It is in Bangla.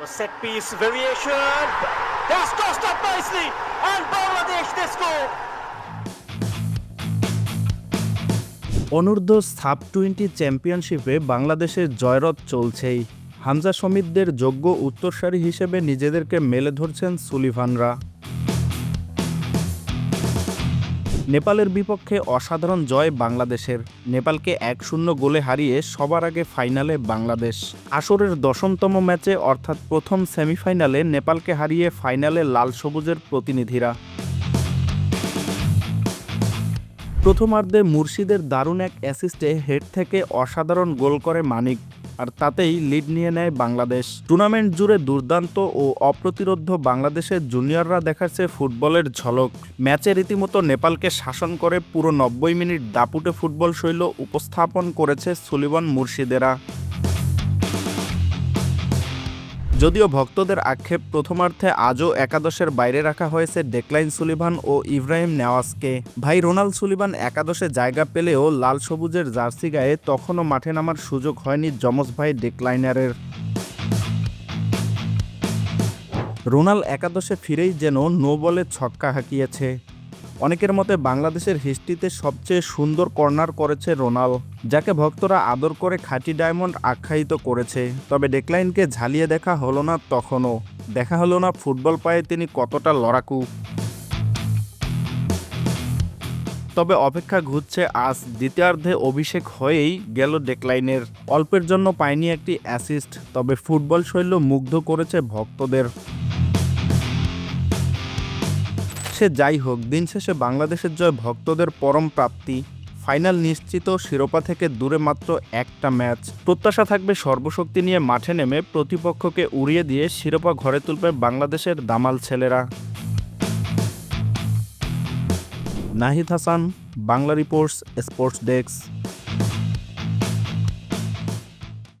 A set piece variation. That's tossed up nicely, and Bangladesh they score. অনূর্ধ্ব সাব-20 চ্যাম্পিয়নশিপে বাংলাদেশের জয়রথ চলছেই। হামজা সমিতদের যোগ্য উত্তরসূরি হিসেবে নিজেদেরকে মেলে ধরছেন সুলিভানরা। নেপালের বিপক্ষে অসাধারণ জয় বাংলাদেশের। নেপালকে 1-0 গোলে হারিয়ে সবার আগে ফাইনালে বাংলাদেশ। আসরের 10তম ম্যাচে অর্থাৎ প্রথম সেমিফাইনালে নেপালকে হারিয়ে ফাইনালে লাল সবুজের প্রতিনিধিরা। প্রথমার্ধে মুর্শিদের দারুণ এক অ্যাসিস্টে হেড থেকে অসাধারণ গোল করে মানিক, আর তাতেই লিড নিয়ে নেয় বাংলাদেশ। টুর্নামেন্ট জুড়ে দুর্দান্ত ও অপ্রতিরোধ্য বাংলাদেশের জুনিয়ররা দেখাচ্ছে ফুটবলের ঝলক। ম্যাচে রীতিমতো নেপালকে শাসন করে পুরো 90 মিনিট দাপুটে ফুটবল শৈলী উপস্থাপন করেছে সুলিভান মুর্শিদেরা। যদিও ভক্তদের আক্ষেপ, প্রথমার্ধে আজও একাদশের বাইরে রাখা হয়েছে ডেক্লাইন সুলিভান ও ইব্রাহিম নেওয়াজকে। ভাই রোনাল্ড সুলিভান একাদশে জায়গা পেলেও লাল সবুজের জার্সি গায়ে তখনও মাঠে নামার সুযোগ হয়নি যমজ ভাই ডেক্লাইনারের। রোনাল্ড একাদশে ফিরেই যেন নো বলে ছক্কা হাঁকিয়েছে। অনেকের মতে বাংলাদেশের হিস্ট্রিতে সবচেয়ে সুন্দর কর্নার করেছে রোনাল্ড, যাকে ভক্তরা আদর করে খাঁটি ডায়মন্ড আখ্যায়িত করেছে। তবে ডেক্লাইনকে ঝালিয়ে দেখা হলো না, তখনও দেখা হলো না ফুটবল পায়ে তিনি কতটা লড়াকু। তবে অপেক্ষা ঘুরছে আজ দ্বিতীয়ার্ধে অভিষেক হয়েই গেল ডেক্লাইনের। অল্পের জন্য পায়নি একটি অ্যাসিস্ট, তবে ফুটবল শৈলী মুগ্ধ করেছে ভক্তদের। সে যাই হোক, দিন শেষে বাংলাদেশের জয় ভক্তদের পরম প্রাপ্তি। ফাইনাল নিশ্চিত, শিরোপা থেকে দূরে মাত্র একটা ম্যাচ। প্রত্যাশা থাকবে সর্বশক্তি নিয়ে মাঠে নেমে প্রতিপক্ষকে উড়িয়ে দিয়ে শিরোপা ঘরে তুলবে বাংলাদেশের দামাল ছেলেরা। Nahid Hasan, Bangla reports, sports desk.